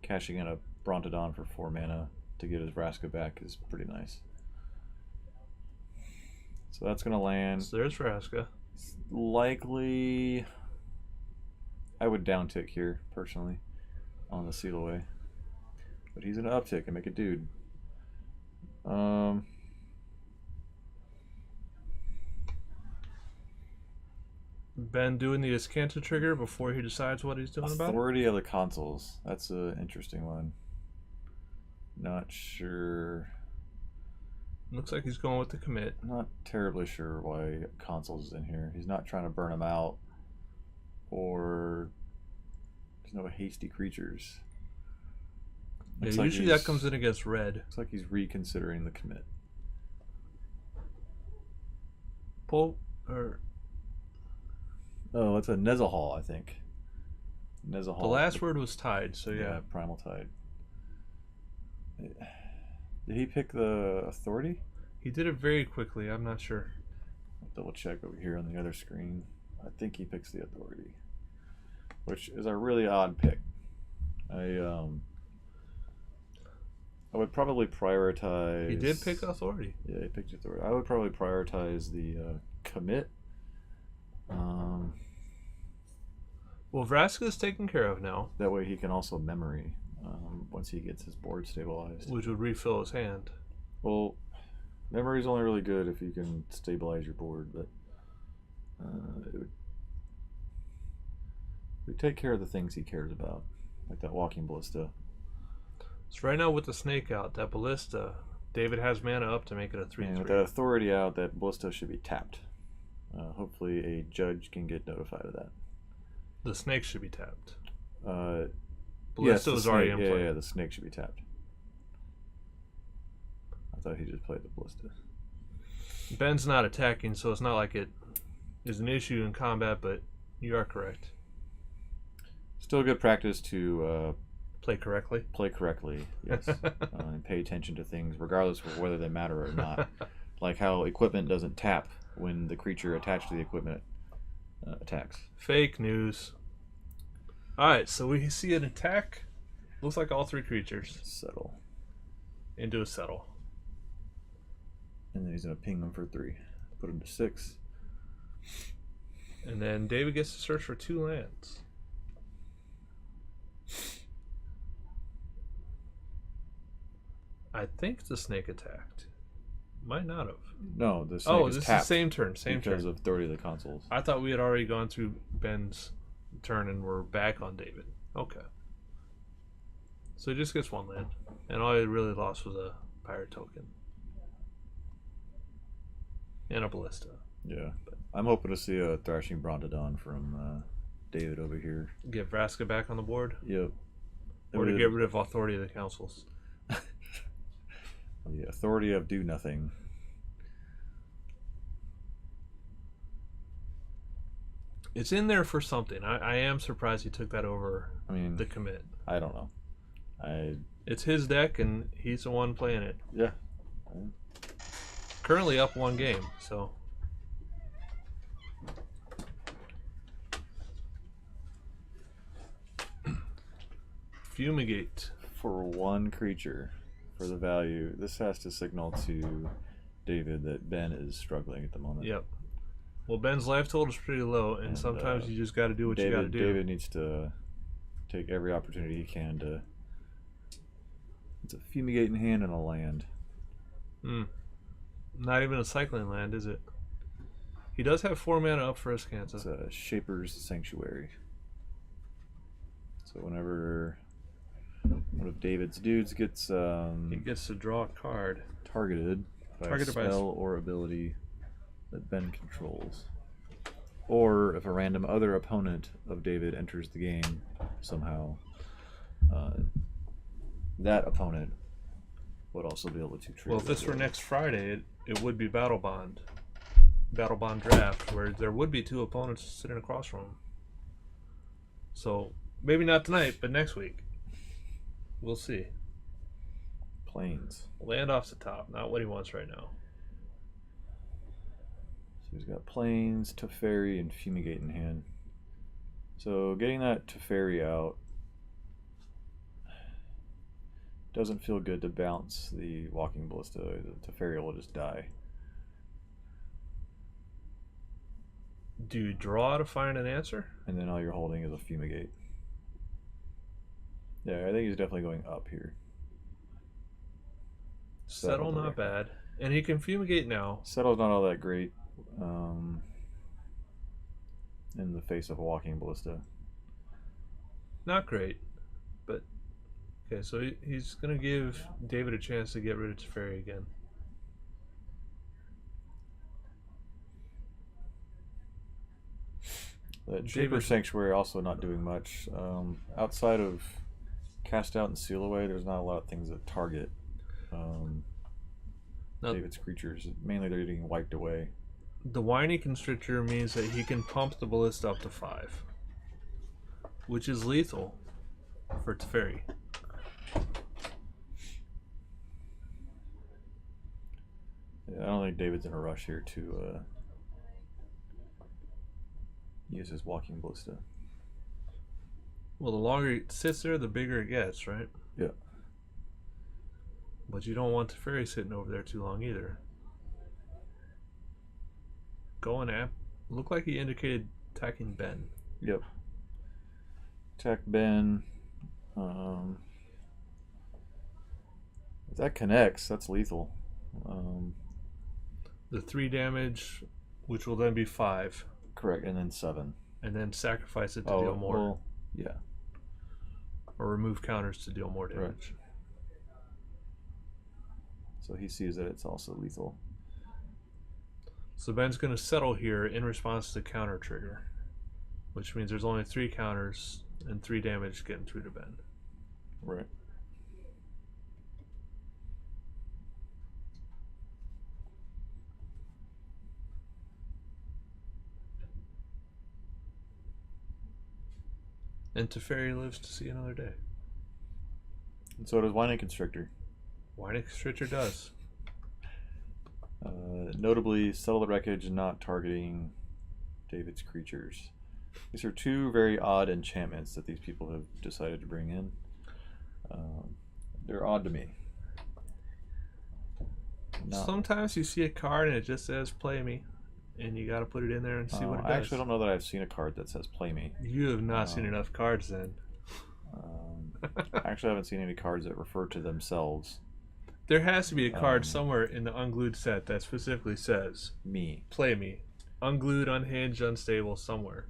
cashing in a Brontodon for 4 mana to get his Vraska back is pretty nice. So that's gonna land. So there's Vraska. Likely I would downtick here personally on the seal away. But he's gonna uptick and make a dude. Ben doing the Iskanta trigger before he decides what he's doing about it? Authority of the consoles. That's an interesting one. Not sure. Looks like he's going with the commit. Not terribly sure why consoles is in here. He's not trying to burn them out, or there's no hasty creatures. Yeah, Looks like usually that comes in against red. Looks like he's reconsidering the commit. Pull or Oh, it's a Nezahal, I think. Nezahal. the last word was tied, so yeah. Primal Tide. Did he pick the authority? He did it very quickly. I'm not sure. I'll double check over here on the other screen. I think he picks the authority, which is a really odd pick. I would probably prioritize. He did pick authority. Yeah, he picked authority. I would probably prioritize the commit. Well, Vraska's taken care of now, That way he can also memory once he gets his board stabilized. which would refill his hand. Well, memory is only really good if you can stabilize your board, but it would take care of the things he cares about, like that Walking Ballista. So right now with the snake out, that Ballista, David has mana up to make it a 3/3. And with that authority out, that Ballista should be tapped. Hopefully a judge can get notified of that. The snake should be tapped. Yes, Ballista was already in play. Yeah, the snake should be tapped. I thought he just played the Ballista. Ben's not attacking, so it's not like it is an issue in combat, but you are correct. Still good practice to Play correctly. play correctly, yes, and pay attention to things regardless of whether they matter or not. Like how equipment doesn't tap when the creature attached to the equipment attacks. Fake news. Alright, so we see an attack. Looks like all three creatures Settle. into a settle. And then he's going to ping them for 3. Put him to 6. And then David gets to search for 2 lands. I think the snake attacked. Might not have. No, the snake Oh, is this is tapped the same turn. Same because turn. of authority of the consoles. I thought we had already gone through Ben's turn and we're back on David. Okay. So he just gets 1 land. And all he really lost was a pirate token. And a ballista. Yeah. I'm hoping to see a Thrashing Brontodon from David over here. Get Vraska back on the board. Yep. Or to get rid of authority of the councils. The authority of do nothing. It's in there for something. I am surprised he took that over the commit. I don't know. It's his deck and he's the one playing it. Yeah. Currently up 1 game, so. Fumigate. For 1 creature, for the value, this has to signal to David that Ben is struggling at the moment. Yep. Well, Ben's life total is pretty low, and sometimes you just got to do what you got to do. David needs to take every opportunity he can to. It's a fumigate in hand and a land. Not even a cycling land, is it? He does have 4 mana up for Escanza. It's a Shaper's Sanctuary. So whenever one of David's dudes gets he gets to draw a card targeted by a by spell or ability that Ben controls, or if a random other opponent of David enters the game somehow, that opponent would also be able to trigger. Well, if this were next Friday, it would be Battle Bond draft, where there would be 2 opponents sitting across from him. So maybe not tonight, but next week. We'll see. Plains. Land off the top, not what he wants right now. So he's got Plains, Teferi, and Fumigate in hand. So getting that Teferi out doesn't feel good to bounce the Walking Ballista. The Teferi will just die. Do you draw to find an answer? And then all you're holding is a Fumigate. Yeah, I think he's definitely going up here. Settle not bad. And he can fumigate now. Settle's not all that great in the face of a Walking Ballista. Not great. But, okay, so he's going to give David a chance to get rid of Teferi again. That Shaper Sanctuary also not doing much. Outside of Cast Out and Seal Away, there's not a lot of things that target David's creatures. Mainly they're getting wiped away. The Whiny Constrictor means that he can pump the Ballista up to 5, which is lethal for Teferi. Yeah, I don't think David's in a rush here to use his Walking Ballista. Well, the longer it sits there, the bigger it gets, right? Yeah. But you don't want Teferi sitting over there too long either. Going at. Looked like he indicated attacking Ben. Yep. Attack Ben. If that connects, that's lethal. The 3 damage, which will then be 5. Correct, and then 7. And then sacrifice it to deal more. Well, yeah. Or remove counters to deal more damage. Right. So he sees that it's also lethal. So Ben's going to settle here in response to counter trigger, which means there's only 3 counters and 3 damage getting through to Ben. Right. And Teferi lives to see another day. And so does Winding Constrictor. Winding Constrictor does. Notably, settle the wreckage, not targeting David's creatures. These are two very odd enchantments that these people have decided to bring in. They're odd to me. Sometimes you see a card and it just says "Play me," and you got to put it in there and see what it does. I actually don't know that I've seen a card that says "Play me." You have not seen enough cards then. I actually haven't seen any cards that refer to themselves. There has to be a card somewhere in the Unglued set that specifically says "Me." Play me. Unglued, unhinged, unstable, somewhere.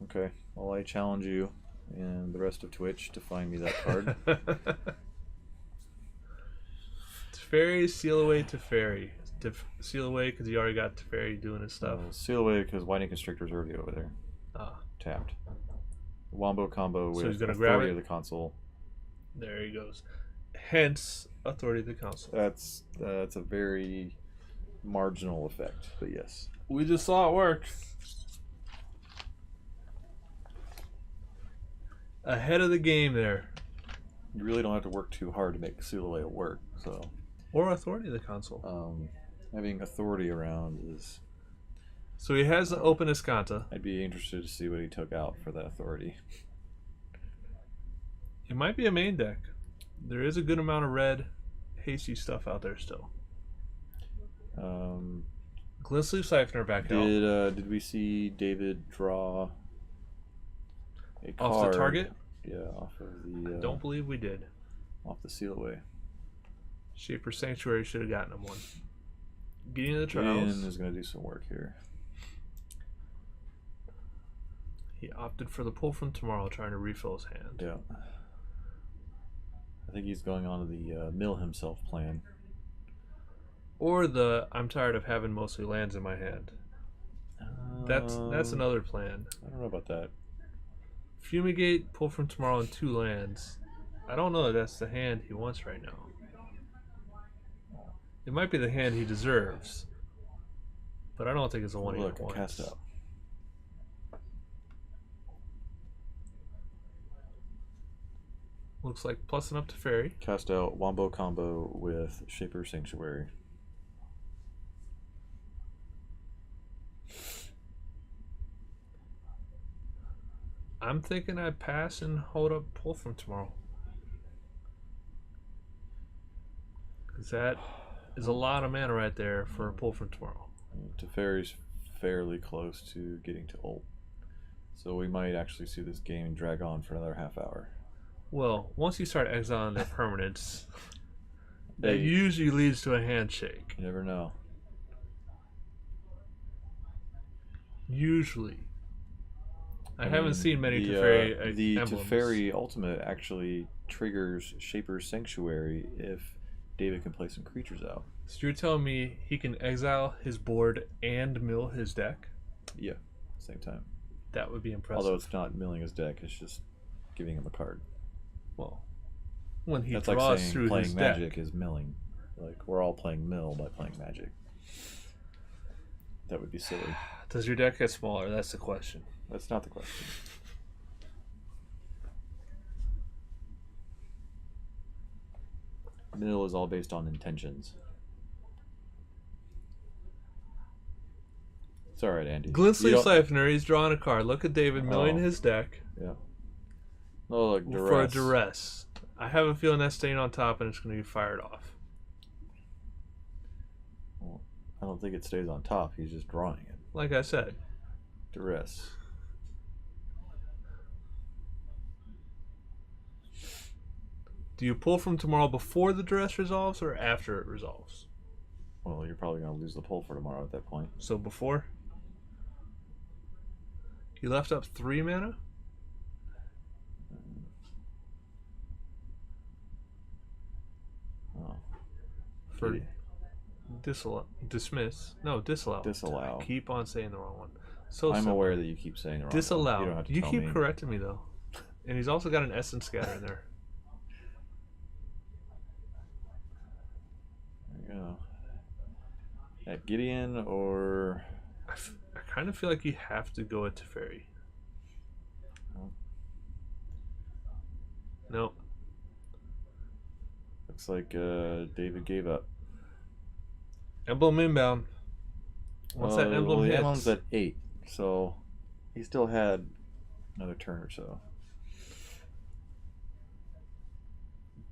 Okay. Well, I challenge you and the rest of Twitch to find me that card. Teferi, seal away Teferi. Seal away because you already got Teferi doing his stuff. Seal away because Winding Constrictor's already over there. Tapped. Wombo combo with Authority of the Console. There he goes. Hence, Authority of the Console. That's a very marginal effect, but yes. We just saw it work. Ahead of the game there. You really don't have to work too hard to make Seal away work, so. Or Authority of the Console. Having Authority around is. So he has the Open Escanta. I'd be interested to see what he took out for that Authority. It might be a main deck. There is a good amount of red, hasty stuff out there still. Glintsleeve Siphoner back out. Did we see David draw a card? Off the target? Yeah, off of the... I don't believe we did. Off the Seal away. Shaper Sanctuary should have gotten him one. Getting the Trials. Gideon is going to do some work here. He opted for the pull from tomorrow, trying to refill his hand. Yeah. I think he's going on to the mill himself plan. Or the I'm tired of having mostly lands in my hand. That's another plan. I don't know about that. Fumigate, pull from tomorrow, and 2 lands. I don't know if that's the hand he wants right now. It might be the hand he deserves, but I don't think it's the one he wants. Cast out. Looks like plussing up to Fairy. Cast out Wombo combo with Shaper Sanctuary. I'm thinking I pass and hold up pull from tomorrow. Because that is a lot of mana right there for a pull from tomorrow. Teferi's fairly close to getting to ult. So we might actually see this game drag on for another half hour. Well, once you start exiling their permanents, that usually leads to a handshake. You never know. Usually. I haven't seen many Teferi the emblems. Teferi Ultimate actually triggers Shaper's Sanctuary if David can play some creatures out. So you're telling me he can exile his board and mill his deck? Yeah, same time. That would be impressive. Although it's not milling his deck, it's just giving him a card. Well, when he That's draws like saying through playing his Magic deck. is milling. Like, we're all playing mill by playing Magic. That would be silly. Does your deck get smaller? That's the question. That's not the question. Mill is all based on intentions. It's alright, Andy. Glintsleeve Siphoner, he's drawing a card. Look at David milling his deck. Yeah. Oh, look, duress. For a duress. I have a feeling that's staying on top and it's going to be fired off. Well, I don't think it stays on top. He's just drawing it. Like I said. Duress. Do you pull from tomorrow before the duress resolves or after it resolves? Well, you're probably going to lose the pull for tomorrow at that point. So before? He left up 3 mana? Oh. For dismiss. No, disallow. Disallow. I keep on saying the wrong one. So I'm simple. aware that you keep saying the wrong disallow. one. You don't have to you tell keep me. Correcting me though. And he's also got an Essence Scatter in there. There you go. At Gideon or... I kind of feel like you have to go at Teferi. Nope. Looks like David gave up. Emblem inbound. Once that emblem Well, the hits, emblem's at 8, so he still had another turn or so.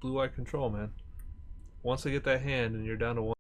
blue eye control, man. Once they get that hand and you're down to one.